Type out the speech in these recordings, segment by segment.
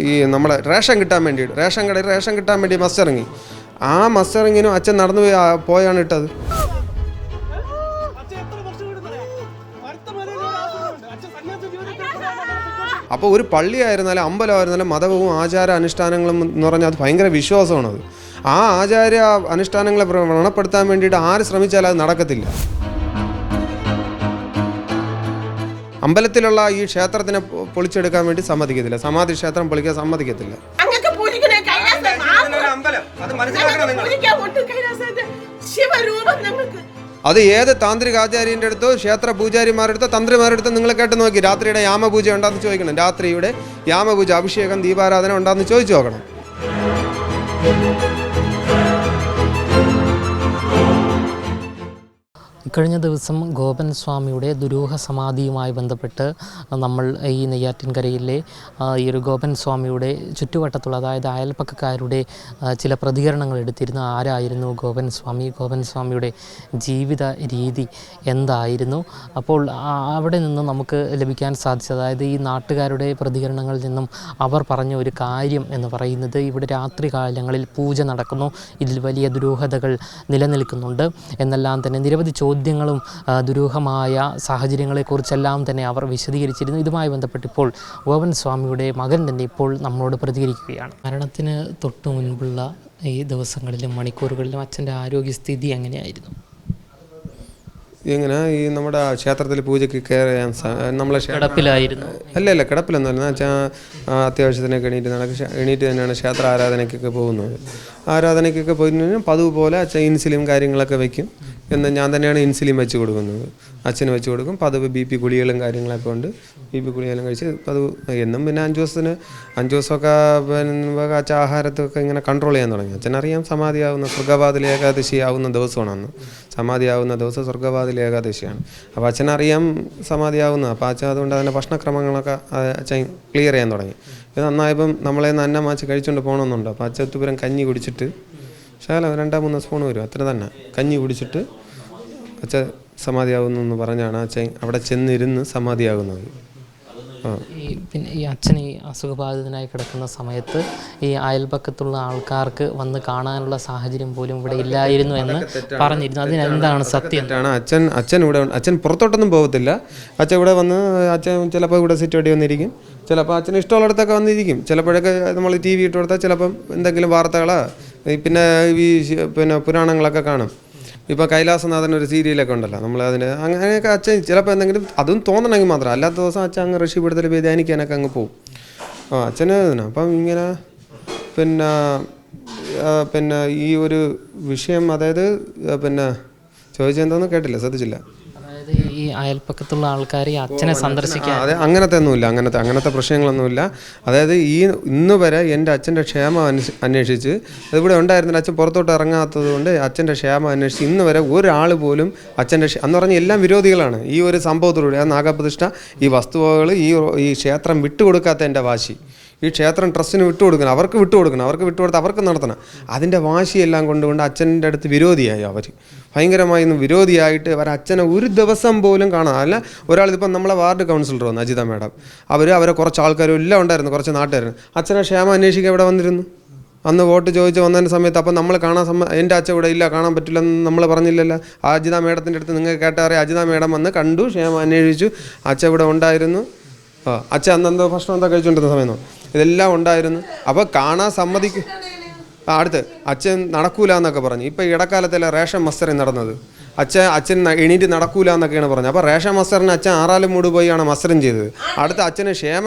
ഈ നമ്മളെ റേഷൻ കിട്ടാൻ വേണ്ടി റേഷൻ കടയിൽ റേഷൻ കിട്ടാൻ വേണ്ടി ബസ് ഇറങ്ങി. ആ ബസ് ഇറങ്ങിനും അച്ഛൻ നടന്നു പോയാണ് ഇട്ടത്. അപ്പോൾ ഒരു പള്ളിയായിരുന്നാലും അമ്പലമായിരുന്നാലും മതവും ആചാര അനുഷ്ഠാനങ്ങളും എന്ന് പറഞ്ഞാൽ അത് ഭയങ്കര വിശ്വാസമാണത്. ആ ആചാര അനുഷ്ഠാനങ്ങളെ വ്രണപ്പെടുത്താൻ വേണ്ടിയിട്ട് ആര് ശ്രമിച്ചാലും അത് നടക്കത്തില്ല. അമ്പലത്തിലുള്ള ഈ ക്ഷേത്രത്തിനെ പൊളിച്ചെടുക്കാൻ വേണ്ടി സമ്മതിക്കത്തില്ല. സമാധി ക്ഷേത്രം പൊളിക്കാൻ സമ്മതിക്കത്തില്ല. അത് ഏത് താന്ത്രികാചാര്യൻ്റെ അടുത്തോ ക്ഷേത്ര പൂജാരിമാരുടെ അടുത്തോ തന്ത്രിമാരുടെ അടുത്തോ നിങ്ങൾ കേട്ട് നോക്കി. രാത്രിയുടെ യാമപൂജ ഉണ്ടാന്ന് ചോദിക്കണം. രാത്രിയുടെ യാമപൂജ, അഭിഷേകം, ദീപാരാധന ഉണ്ടാന്ന് ചോദിച്ചു നോക്കണം. ഇക്കഴിഞ്ഞ ദിവസം ഗോപൻ സ്വാമിയുടെ ദുരൂഹ സമാധിയുമായി ബന്ധപ്പെട്ട് നമ്മൾ ഈ നെയ്യാറ്റിൻകരയിലെ ഈ ഒരു ഗോപൻ സ്വാമിയുടെ ചുറ്റുവട്ടത്തുള്ള, അതായത് അയൽപ്പക്കക്കാരുടെ ചില പ്രതികരണങ്ങൾ എടുത്തിരുന്നു. ആരായിരുന്നു ഗോപൻ സ്വാമി, ഗോപൻ സ്വാമിയുടെ ജീവിത രീതി എന്തായിരുന്നു? അപ്പോൾ അവിടെ നിന്ന് നമുക്ക് ലഭിക്കാൻ സാധിച്ചത്, അതായത് ഈ നാട്ടുകാരുടെ പ്രതികരണങ്ങളിൽ നിന്നും അവർ പറഞ്ഞ ഒരു കാര്യം എന്ന് പറയുന്നത്, ഇവിടെ രാത്രി കാലങ്ങളിൽ പൂജ നടക്കുന്നു, ഇതിൽ വലിയ ദുരൂഹതകൾ നിലനിൽക്കുന്നുണ്ട് എന്നെല്ലാം തന്നെ നിരവധി ചോദ്യങ്ങളും ദുരൂഹമായ സാഹചര്യങ്ങളെക്കുറിച്ചെല്ലാം തന്നെ അവർ വിശദീകരിച്ചിരുന്നു. ഇതുമായി ബന്ധപ്പെട്ട് ഇപ്പോൾ ഗോപൻ സ്വാമിയുടെ മകൻ തന്നെ ഇപ്പോൾ നമ്മളോട് പ്രതികരിക്കുകയാണ്. മരണത്തിന് തൊട്ടു മുൻപുള്ള ഈ ദിവസങ്ങളിലും മണിക്കൂറുകളിലും അച്ഛൻ്റെ ആരോഗ്യസ്ഥിതി എങ്ങനെയായിരുന്നു? ഇങ്ങനെ ഈ നമ്മുടെ ക്ഷേത്രത്തിൽ പൂജയ്ക്ക് കയറാൻ നമ്മളെ കിടപ്പിലായിരുന്നു? അല്ല കിടപ്പിലൊന്നുമല്ല. വെച്ചാൽ അത്യാവശ്യത്തിനൊക്കെ എണീറ്റ് തന്നെയാണ് ക്ഷേത്ര ആരാധനയ്ക്കൊക്കെ പോകുന്നത്. ആരാധനയ്ക്കൊക്കെ പോയി പതിവ് പോലെ അച്ഛൻ ഇൻസുലിൻ കാര്യങ്ങളൊക്കെ വയ്ക്കും. എന്ന് ഞാൻ തന്നെയാണ് ഇൻസുലിൻ വെച്ച് കൊടുക്കുന്നത്. അച്ഛന് വെച്ച് കൊടുക്കും. പതിവ് BP ഗുളികളും കാര്യങ്ങളൊക്കെ ഉണ്ട്. BP ഗുളികളും കഴിച്ച് പതിവ് എന്നും പിന്നെ 5 ദിവസമൊക്കെ പിന്നെ അച്ഛൻ ആഹാരത്തൊക്കെ ഇങ്ങനെ കൺട്രോൾ ചെയ്യാൻ തുടങ്ങി. അച്ഛനറിയാം സമാധിയാവുന്ന സ്വർഗ്ഗവാതിൽ ഏകാദശി ആവുന്ന ദിവസമാണ് അന്ന്. സമാധിയാവുന്ന ദിവസം സ്വർഗ്ഗവാതിൽ ഏകാദശിയാണ്. അപ്പോൾ അച്ഛനറിയാം സമാധിയാവുന്നത്. അപ്പോൾ അച്ഛൻ അതുകൊണ്ട് അതിൻ്റെ ഭക്ഷണക്രമങ്ങളൊക്കെ അച്ഛൻ ക്ലിയർ ചെയ്യാൻ തുടങ്ങി. ഇത് നന്നായപ്പം നമ്മളെ അന്നം മാച്ച് കഴിച്ചുകൊണ്ട് പോകണമെന്നുണ്ട്. അപ്പോൾ അച്ഛത്തുപുരം കഞ്ഞി കുടിച്ചിട്ട് ശകലം 2-3 സ്പൂൺ വരും, അത്ര തന്നെ കഞ്ഞി കുടിച്ചിട്ട് അച്ഛൻ സമാധിയാവുന്നു എന്ന് പറഞ്ഞാണ് അച്ഛൻ അവിടെ ചെന്നിരുന്ന് സമാധിയാകുന്നത്. പിന്നെ ഈ അച്ഛൻ ഈ അസുഖബാധിതനായി കിടക്കുന്ന സമയത്ത് ഈ അയൽപക്കത്തുള്ള ആൾക്കാർക്ക് വന്ന് കാണാനുള്ള സാഹചര്യം പോലും ഇവിടെ ഇല്ലായിരുന്നു എന്ന് പറഞ്ഞിരുന്നു. അതിനെന്താണ് സത്യം? അച്ഛൻ പുറത്തോട്ടൊന്നും പോകത്തില്ല. അച്ഛൻ ഇവിടെ വന്ന് അച്ഛൻ ചിലപ്പോൾ ഇവിടെ സിറ്റ് വേണ്ടി വന്നിരിക്കും, ചിലപ്പോൾ അച്ഛന് ഇഷ്ടമുള്ളിടത്തൊക്കെ വന്നിരിക്കും. ചിലപ്പോഴൊക്കെ നമ്മൾ TV ഇട്ട് കൊടുത്താൽ ചിലപ്പം എന്തെങ്കിലും വാർത്തകളോ പിന്നെ പുരാണങ്ങളൊക്കെ കാണും. ഇപ്പോൾ കൈലാസനാഥൻ ഒരു സീരിയലൊക്കെ ഉണ്ടല്ലോ, നമ്മൾ അതിന് അങ്ങനെയൊക്കെ അച്ഛൻ ചിലപ്പോൾ എന്തെങ്കിലും അതും തോന്നണമെങ്കിൽ മാത്രം, അല്ലാത്ത ദിവസം അച്ഛൻ അങ്ങ് ഋഷിപിടുത്തൽ ധ്യാനിക്കാനൊക്കെ അങ്ങ് പോകും. അച്ഛന് അപ്പം ഇങ്ങനെ പിന്നെ ഈ ഒരു വിഷയം, അതായത് പിന്നെ ചോദിച്ചെന്താന്ന് കേട്ടില്ല, ശ്രദ്ധിച്ചില്ല. ഈ അയൽപ്പക്കത്തുള്ള ആൾക്കാർ അച്ഛനെ സന്ദർശിക്കാൻ അതെ അങ്ങനത്തെ ഒന്നുമില്ല, അങ്ങനത്തെ പ്രശ്നങ്ങളൊന്നുമില്ല. അതായത് ഇന്ന് വരെ എൻ്റെ അച്ഛൻ്റെ ക്ഷേമം അന്വേഷിച്ച്, ഇവിടെ ഉണ്ടായിരുന്നില്ല, അച്ഛൻ പുറത്തോട്ട് ഇറങ്ങാത്തത് കൊണ്ട് അച്ഛൻ്റെ ക്ഷേമം അന്വേഷിച്ച് ഇന്ന് വരെ ഒരാൾ പോലും അച്ഛൻ്റെ എന്ന് പറഞ്ഞാൽ എല്ലാം വിരോധികളാണ്. ഈ ഒരു സംഭവത്തോടുകൂടി, ആ നാഗപ്രതിഷ്ഠ, ഈ വസ്തുവകൾ, ഈ ക്ഷേത്രം വിട്ടുകൊടുക്കാത്ത എൻ്റെ വാശി, ഈ ക്ഷേത്രം ട്രസ്റ്റിന് വിട്ടുകൊടുക്കണം, അവർക്ക് വിട്ടുകൊടുത്ത് അവർക്ക് നടത്തണം, അതിൻ്റെ വാശിയെല്ലാം കൊണ്ടുകൊണ്ട് അച്ഛൻ്റെ അടുത്ത് വിരോധിയായി. അവർ ഭയങ്കരമായി വിരോധിയായിട്ട് അച്ഛനെ ഒരു ദിവസം പോലും കാണാം. അല്ല ഒരാളിതിപ്പം നമ്മളെ വാർഡ് കൗൺസിലർ വന്നു, അജിത മാഡം, അവരെ കുറച്ച് ആൾക്കാരും എല്ലാം ഉണ്ടായിരുന്നു, കുറച്ച് നാട്ടുകാരും. അച്ഛനെ ക്ഷേമം അന്വേഷിക്കാൻ ഇവിടെ വന്നിരുന്നു അന്ന് വോട്ട് ചോദിച്ച് വന്നതിന് സമയത്ത്. അപ്പം നമ്മൾ കാണാൻ എൻ്റെ അച്ഛൻ ഇവിടെ ഇല്ല, കാണാൻ പറ്റില്ലെന്ന് നമ്മൾ പറഞ്ഞില്ലല്ലോ. ആ അജിത മേഡത്തിൻ്റെ അടുത്ത് നിങ്ങൾക്ക് കേട്ടറിയാം, അജിത മേഡം വന്ന് കണ്ടു, ക്ഷേമം അന്വേഷിച്ചു, അച്ഛൻ ഇവിടെ ഉണ്ടായിരുന്നു. അച്ഛൻ അന്നെന്തോ ഭക്ഷണം എന്താ കഴിച്ചുകൊണ്ടിരുന്ന സമയം ഇതെല്ലാം ഉണ്ടായിരുന്നു. അപ്പോൾ കാണാൻ സമ്മതിക്കും. അടുത്ത് അച്ഛൻ നടക്കൂല എന്നൊക്കെ പറഞ്ഞു. ഇപ്പോൾ ഇടക്കാലത്തല്ലേ റേഷൻ മസ്റ്ററിങ് നടന്നത്, അച്ഛൻ എണീറ്റ് നടക്കൂല എന്നൊക്കെയാണ് പറഞ്ഞത്. അപ്പോൾ റേഷൻ മസ്റ്ററിന് അച്ഛൻ 6 മൂട് പോയാണ് മസ്റ്ററിങ് ചെയ്തത്. അടുത്ത അച്ഛന്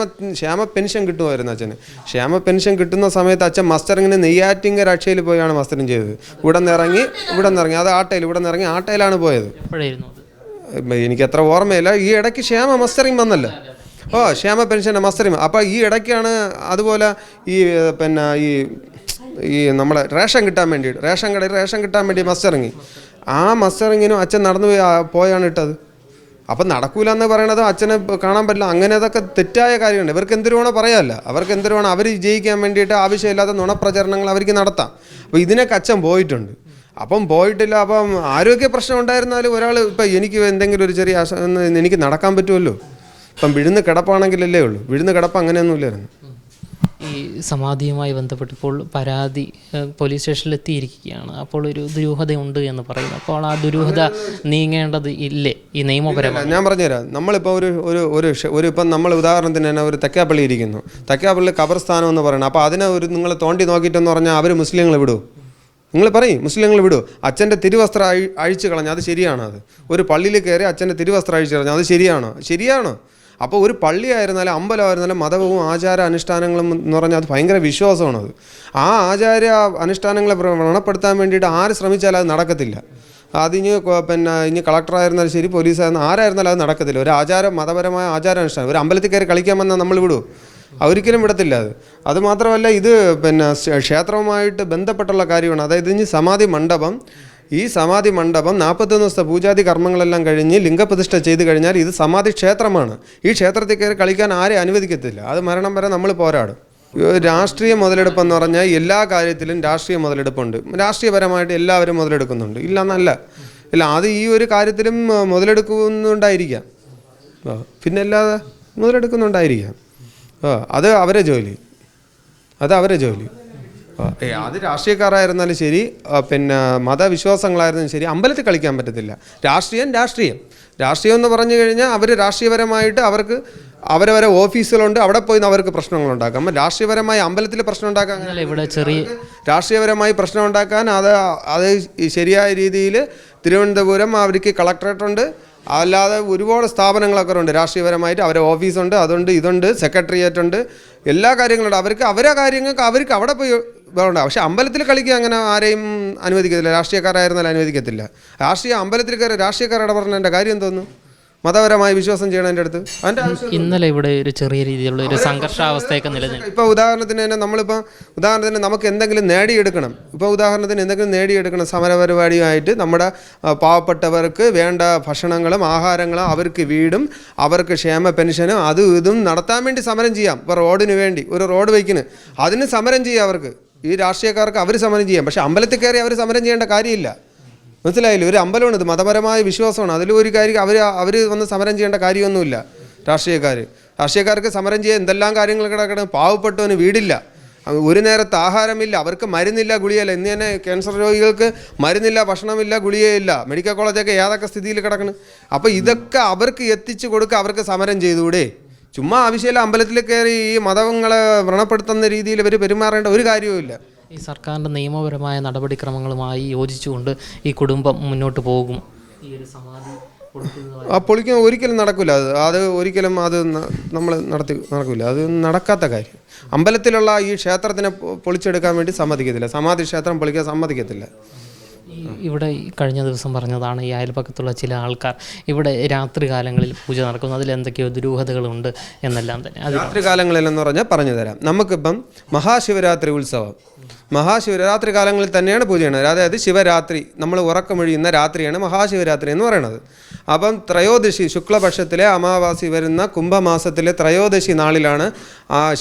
ക്ഷേമ പെൻഷൻ കിട്ടുമായിരുന്നു. അച്ഛന് ക്ഷേമ പെൻഷൻ കിട്ടുന്ന സമയത്ത് അച്ഛൻ മസ്റ്ററിങ്ങിന് നെയ്യാറ്റിൻകര അക്ഷയിൽ പോയാണ് മസ്റ്ററിങ് ചെയ്തത്. ഇവിടെ നിന്ന് ഇറങ്ങി അത് ഇവിടെ നിന്ന് ഇറങ്ങി ആട്ടയിലാണ് പോയത്. എനിക്ക് അത്ര ഓർമ്മയില്ല. ഈ ഇടയ്ക്ക് ക്ഷേമ മസ്റ്ററിങ് വന്നല്ലോ. ക്ഷേമ പെൻഷൻ്റെ മസ്റ്ററിങ്. അപ്പോൾ ഈ ഇടയ്ക്കാണ് അതുപോലെ പിന്നെ ഈ നമ്മളെ റേഷൻ കിട്ടാൻ വേണ്ടി റേഷൻ കടയിൽ റേഷൻ കിട്ടാൻ വേണ്ടി മസ്റ്ററിങ്. ആ മസ്റ്ററിങ്ങിനും അച്ഛൻ നടന്നു പോയാണ് ഇട്ടത്. അപ്പം നടക്കൂല എന്ന് പറയണത് അച്ഛനെ കാണാൻ പറ്റില്ല. അങ്ങനെ അതൊക്കെ തെറ്റായ കാര്യമുണ്ട്. ഇവർക്ക് എന്തൊരു വേണോ പറയാമല്ല, അവർക്ക് എന്തൊരു വേണം, അവർ ജയിക്കാൻ വേണ്ടിയിട്ട് ആവശ്യമില്ലാത്ത നുണപ്രചരണങ്ങൾ അവർക്ക് നടത്താം. അപ്പോൾ ഇതിനൊക്കെ അച്ഛൻ പോയിട്ടുണ്ട്. അപ്പം പോയിട്ടില്ല. അപ്പം ആരോഗ്യ പ്രശ്നം ഉണ്ടായിരുന്നാലും ഒരാൾ ഇപ്പം എനിക്ക് എന്തെങ്കിലും ഒരു ചെറിയ എനിക്ക് നടക്കാൻ പറ്റുമല്ലോ. ഇപ്പം വിഴുന്ന് കിടപ്പാണെങ്കിലല്ലേ ഉള്ളൂ. വിഴുന്ന് കിടപ്പ് അങ്ങനെയൊന്നുമില്ലായിരുന്നു. ഈ ഈ സമാധിയുമായി ബന്ധപ്പെട്ട് ഇപ്പോൾ പരാതി പോലീസ് സ്റ്റേഷനിൽ എത്തിയിരിക്കുകയാണ്. അപ്പോൾ ഒരു ദുരൂഹതയുണ്ട് എന്ന് പറയുന്നു. അപ്പോൾ ആ ദുരൂഹത നീങ്ങേണ്ടത് ഇല്ലേ ഈ നിയമപരമായി? ഞാൻ പറഞ്ഞുതരാം. നമ്മളിപ്പോൾ ഒരു ഇപ്പം നമ്മൾ ഉദാഹരണത്തിന് തന്നെ ഒരു തെക്കാപ്പള്ളി ഇരിക്കുന്നു. തെക്കാപ്പള്ളി ഖബർസ്ഥാനം എന്ന് പറയുന്നത്. അപ്പോൾ അതിനെ നിങ്ങൾ തോണ്ടി നോക്കിയിട്ടെന്ന് പറഞ്ഞാൽ അവർ മുസ്ലിങ്ങൾ വിടും. നിങ്ങൾ പറയും മുസ്ലിങ്ങൾ വിടൂ. അച്ഛൻ്റെ തിരുവസ്ത്രം അഴിച്ചു കളഞ്ഞു, അത് ശരിയാണോ? അത് ഒരു പള്ളിയിൽ കയറി അച്ഛൻ്റെ തിരുവസ്ത്രം അഴിച്ചു കളഞ്ഞു, അത് ശരിയാണോ? അപ്പോൾ ഒരു പള്ളിയായിരുന്നാലും അമ്പലമായിരുന്നാലും മതവും ആചാര അനുഷ്ഠാനങ്ങളും എന്ന് പറഞ്ഞാൽ അത് ഭയങ്കര വിശ്വാസമാണത്. ആ ആചാര അനുഷ്ഠാനങ്ങളെ വ്രണപ്പെടുത്താൻ വേണ്ടിയിട്ട് ആര് ശ്രമിച്ചാലും അത് നടക്കത്തില്ല. ഇനി കളക്ടറായിരുന്നാലും ശരി, പോലീസായിരുന്നാലും ആരായിരുന്നാലും അത് നടക്കത്തില്ല. ഒരു മതപരമായ ആചാരാനുഷ്ഠാനം ഒരു അമ്പലത്തിൽ കയറി കളിക്കാൻ വന്നാൽ നമ്മൾ വിടും? ഒരിക്കലും വിടത്തില്ല. അത് മാത്രമല്ല, ഇത് ക്ഷേത്രവുമായിട്ട് ബന്ധപ്പെട്ടുള്ള കാര്യമാണ്. അതായത് ഇനി സമാധി മണ്ഡപം 41 ദിവസത്തെ പൂജാതി കർമ്മങ്ങളെല്ലാം കഴിഞ്ഞ് ലിംഗപ്രതിഷ്ഠ ചെയ്ത് കഴിഞ്ഞാൽ ഇത് സമാധി ക്ഷേത്രമാണ്. ഈ ക്ഷേത്രത്തിൽ കയറി കളിക്കാൻ ആരെ അനുവദിക്കത്തില്ല. അത് മരണം വരെ നമ്മൾ പോരാടും. രാഷ്ട്രീയ മുതലെടുപ്പെന്ന് പറഞ്ഞാൽ എല്ലാ കാര്യത്തിലും രാഷ്ട്രീയ മുതലെടുപ്പുണ്ട്. രാഷ്ട്രീയപരമായിട്ട് എല്ലാവരും മുതലെടുക്കുന്നുണ്ട്, ഇല്ല അത് ഈ ഒരു കാര്യത്തിലും മുതലെടുക്കുന്നുണ്ടായിരിക്കാം. പിന്നല്ലാതെ മുതലെടുക്കുന്നുണ്ടായിരിക്കാം. അത് അവരെ ജോലി. അത് രാഷ്ട്രീയക്കാരായിരുന്നാലും ശരി, മതവിശ്വാസങ്ങളായിരുന്നാലും ശരി, അമ്പലത്തിൽ കളിക്കാൻ പറ്റത്തില്ല. രാഷ്ട്രീയം എന്ന് പറഞ്ഞു കഴിഞ്ഞാൽ അവർ രാഷ്ട്രീയപരമായിട്ട് അവർക്ക് അവരവരെ ഓഫീസുകളുണ്ട്, അവിടെ പോയി അവർക്ക് പ്രശ്നങ്ങളുണ്ടാക്കാം. രാഷ്ട്രീയപരമായി അമ്പലത്തിൽ പ്രശ്നം ഉണ്ടാക്കാൻ, രാഷ്ട്രീയപരമായി പ്രശ്നം ഉണ്ടാക്കാൻ അത് ശരിയായ രീതിയിൽ തിരുവനന്തപുരം അവർക്ക് കളക്ടറേറ്റ് ഉണ്ട്, അല്ലാതെ ഒരുപാട് സ്ഥാപനങ്ങളൊക്കെ ഉണ്ട് രാഷ്ട്രീയപരമായിട്ട്. അവരെ ഓഫീസുണ്ട്, അതുണ്ട്, ഇതുണ്ട്, സെക്രട്ടേറിയറ്റ് ഉണ്ട്, എല്ലാ കാര്യങ്ങളുണ്ട്. അവരെ കാര്യങ്ങൾക്ക് അവർക്ക് അവിടെ പോയി വേണ്ട. പക്ഷേ അമ്പലത്തിൽ കളിക്കുക അങ്ങനെ ആരെയും അനുവദിക്കത്തില്ല. രാഷ്ട്രീയക്കാരായിരുന്നാലും അനുവദിക്കത്തില്ല. അമ്പലത്തിൽ കയറി രാഷ്ട്രീയക്കാർ ഇടപെടേണ്ട കാര്യം തോന്നുന്നു? മതപരമായി വിശ്വാസം ചെയ്യണതിൻ്റെ അടുത്ത് ഇന്നലെ ഇവിടെ ഒരു ചെറിയ രീതിയിലുള്ള ഒരു സംഘർഷാവസ്ഥയൊക്കെ നിലനിൽക്കും. ഇപ്പോൾ ഉദാഹരണത്തിന് തന്നെ നമുക്ക് എന്തെങ്കിലും നേടിയെടുക്കണം സമരപരിപാടിയായിട്ട് നമ്മുടെ പാവപ്പെട്ടവർക്ക് വേണ്ട ഭക്ഷണങ്ങളും ആഹാരങ്ങളും, അവർക്ക് വീടും, അവർക്ക് ക്ഷേമ പെൻഷനും അതും ഇതും നടത്താൻ വേണ്ടി സമരം ചെയ്യാം. ഇപ്പോൾ റോഡിന് വേണ്ടി ഒരു റോഡ് വയ്ക്കുന്നു, അതിന് സമരം ചെയ്യാം. അവർക്ക് ഈ രാഷ്ട്രീയക്കാർക്ക് അവർ സമരം ചെയ്യാം. പക്ഷേ അമ്പലത്തിൽ കയറി അവർ സമരം ചെയ്യേണ്ട കാര്യമില്ല. മനസ്സിലായില്ലേ? ഒരു അമ്പലമാണ്, ഇത് മതപരമായ വിശ്വാസമാണ്. അതിൽ ഒരു കാര്യം അവർ വന്ന് സമരം ചെയ്യേണ്ട കാര്യമൊന്നുമില്ല. രാഷ്ട്രീയക്കാർക്ക് സമരം ചെയ്യാൻ എന്തെല്ലാം കാര്യങ്ങൾ കിടക്കണം. പാവപ്പെട്ടവന് വീടില്ല, ഒരു നേരത്തെ ആഹാരമില്ല, അവർക്ക് മരുന്നില്ല, ഗുളികയില്ല. ഇന്ന് തന്നെ ക്യാൻസർ രോഗികൾക്ക് മരുന്നില്ല, ഭക്ഷണമില്ല, ഗുളികയില്ല. മെഡിക്കൽ കോളേജൊക്കെ ഏതൊക്കെ സ്ഥിതിയിൽ കിടക്കണം. അപ്പോൾ ഇതൊക്കെ അവർക്ക് എത്തിച്ചു കൊടുക്കുക, അവർക്ക് സമരം ചെയ്തുകൂടെ? ചുമ്മാ ആവശ്യമില്ല അമ്പലത്തിൽ കയറി ഈ മതങ്ങളെ വ്രണപ്പെടുത്തുന്ന രീതിയിൽ ഇവർ പെരുമാറേണ്ട ഒരു കാര്യവുമില്ല. ഈ സർക്കാരിൻ്റെ നിയമപരമായ നടപടിക്രമങ്ങളുമായി യോജിച്ചുകൊണ്ട് ഈ കുടുംബം മുന്നോട്ട് പോകും. ഈ ഒരു സമാധി പൊളിക്കാൻ ഒരിക്കലും നടക്കില്ല. അത് ഒരിക്കലും നമ്മൾ നടക്കില്ല. അത് നടക്കാത്ത കാര്യം. അമ്പലത്തിലുള്ള ഈ ക്ഷേത്രത്തിനെ പൊളിച്ചെടുക്കാൻ വേണ്ടി സമ്മതിക്കത്തില്ല. സമാധി ക്ഷേത്രം പൊളിക്കാൻ സമ്മതിക്കത്തില്ല. ഇവിടെ കഴിഞ്ഞ ദിവസം പറഞ്ഞതാണ് ഈ അയൽപക്കത്തുള്ള ചില ആൾക്കാർ ഇവിടെ രാത്രി കാലങ്ങളിൽ പൂജ നടക്കുന്നു, അതിൽ എന്തൊക്കെയോ ദുരൂഹതകളുണ്ട് എന്നെല്ലാം തന്നെ. രാത്രി കാലങ്ങളിലെന്ന് പറഞ്ഞാൽ പറഞ്ഞു തരാം. നമുക്കിപ്പം മഹാശിവരാത്രി ഉത്സവം, മഹാശിവരാത്രി കാലങ്ങളിൽ തന്നെയാണ് പൂജ ചെയ്യുന്നത്. അതായത് ശിവരാത്രി, നമ്മൾ ഉറക്കമൊഴിയുന്ന രാത്രിയാണ് മഹാശിവരാത്രി എന്ന് പറയുന്നത്. അപ്പം ത്രയോദശി, ശുക്ലപക്ഷത്തിലെ അമാവാസി വരുന്ന കുംഭമാസത്തിലെ ത്രയോദശി നാളിലാണ്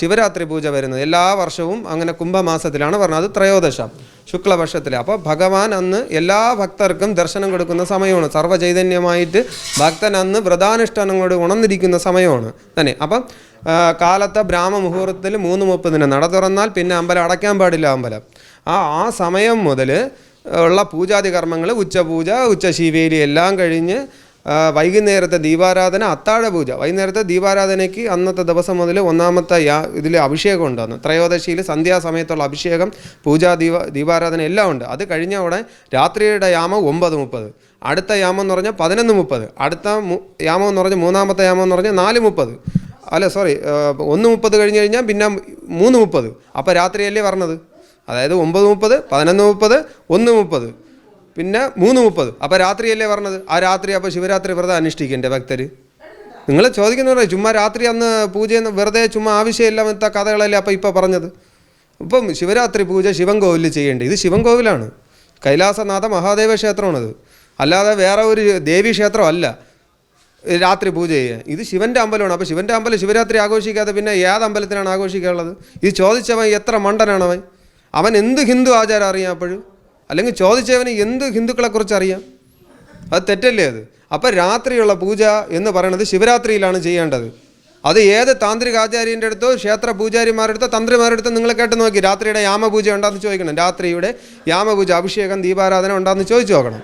ശിവരാത്രി പൂജ വരുന്നത്. എല്ലാ വർഷവും അങ്ങനെ കുംഭമാസത്തിലാണ് പറഞ്ഞത്. അത് ത്രയോദശം ശുക്ലപക്ഷത്തിലെ. അപ്പോൾ ഭഗവാൻ അന്ന് എല്ലാ ഭക്തർക്കും ദർശനം കൊടുക്കുന്ന സമയമാണ്. സർവ്വചൈതന്യമായിട്ട് ഭക്തൻ അന്ന് വ്രതാനുഷ്ഠാനങ്ങളോട് ഉണർന്നിരിക്കുന്ന സമയമാണ് തന്നെ. അപ്പം കാലത്തെ ബ്രാഹ്മ മുഹൂർത്തത്തിൽ 3:30 നട തുറന്നാൽ പിന്നെ അമ്പലം അടയ്ക്കാൻ പാടില്ല. അമ്പലം ആ സമയം മുതൽ ഉള്ള പൂജാതി കർമ്മങ്ങൾ, ഉച്ചപൂജ, ഉച്ചശീവേലി എല്ലാം കഴിഞ്ഞ് വൈകുന്നേരത്തെ ദീപാരാധന, അത്താഴ പൂജ. വൈകുന്നേരത്തെ ദീപാരാധനയ്ക്ക് അന്നത്തെ ദിവസം മുതൽ ഒന്നാമത്തെ ഇതിൽ അഭിഷേകം ഉണ്ടാകുന്നു. ത്രയോദശിയിൽ സന്ധ്യാസമയത്തുള്ള അഭിഷേകം, പൂജ, ദീപാരാധന എല്ലാം ഉണ്ട്. അത് കഴിഞ്ഞ ഉടനെ രാത്രിയുടെ യാമം 9:30, അടുത്ത യാമം എന്ന് പറഞ്ഞാൽ 11:30, അടുത്ത യാമം എന്ന് പറഞ്ഞാൽ മൂന്നാമത്തെ യാമം എന്ന് പറഞ്ഞാൽ 4:30, 1:30 കഴിഞ്ഞ് കഴിഞ്ഞാൽ പിന്നെ 3:30. അപ്പോൾ രാത്രിയല്ലേ പറഞ്ഞത്. അതായത് 9:30, 11:30, 1:30, പിന്നെ 3:30. അപ്പോൾ രാത്രിയല്ലേ പറഞ്ഞത്. ആ രാത്രി അപ്പോൾ ശിവരാത്രി വ്രതം അനുഷ്ഠിക്കണ്ടേ ഭക്തർ? നിങ്ങൾ ചോദിക്കുന്ന ചുമ്മാ രാത്രി അന്ന് പൂജയെന്ന് വെറുതെ ചുമ്മാ ആവശ്യമില്ലാത്ത കഥകളല്ലേ അപ്പോൾ ഇപ്പോൾ പറഞ്ഞത്. ഇപ്പം ശിവരാത്രി പൂജ ശിവൻ കോവിലിൽ ചെയ്യേണ്ടത്. ഇത് ശിവൻ കോവിലാണ്, കൈലാസനാഥ മഹാദേവ ക്ഷേത്രമാണത്, അല്ലാതെ വേറെ ഒരു ദേവീ ക്ഷേത്രമല്ല രാത്രി പൂജ ചെയ്യാൻ. ഇത് ശിവൻ്റെ അമ്പലമാണ്. അപ്പോൾ ശിവൻ്റെ അമ്പലം ശിവരാത്രി ആഘോഷിക്കാതെ പിന്നെ ഏത് അമ്പലത്തിനാണ് ആഘോഷിക്കാനുള്ളത്? ഇത് ചോദിച്ചവൻ എത്ര മണ്ടനാണവൻ? അവൻ എന്ത് ഹിന്ദു ആചാരം അറിയാം അപ്പോഴും? അല്ലെങ്കിൽ ചോദിച്ചവന് എന്ത് ഹിന്ദുക്കളെക്കുറിച്ച് അറിയാം? അത് തെറ്റല്ലേ അത്? അപ്പോൾ രാത്രിയുള്ള പൂജ എന്ന് പറയുന്നത് ശിവരാത്രിയിലാണ് ചെയ്യേണ്ടത്. അത് ഏത് താന്ത്രികാചാര്യൻ്റെ അടുത്തോ ക്ഷേത്ര പൂജാരിമാരുടെ അടുത്തോ തന്ത്രിമാരുടെ അടുത്തോ നിങ്ങൾ കേട്ട് നോക്കി. രാത്രിയുടെ യാമപൂജ ഉണ്ടാന്ന് ചോദിക്കണം. രാത്രിയുടെ യാമപൂജ, അഭിഷേകം, ദീപാരാധന ഉണ്ടാന്ന് ചോദിച്ചു നോക്കണം.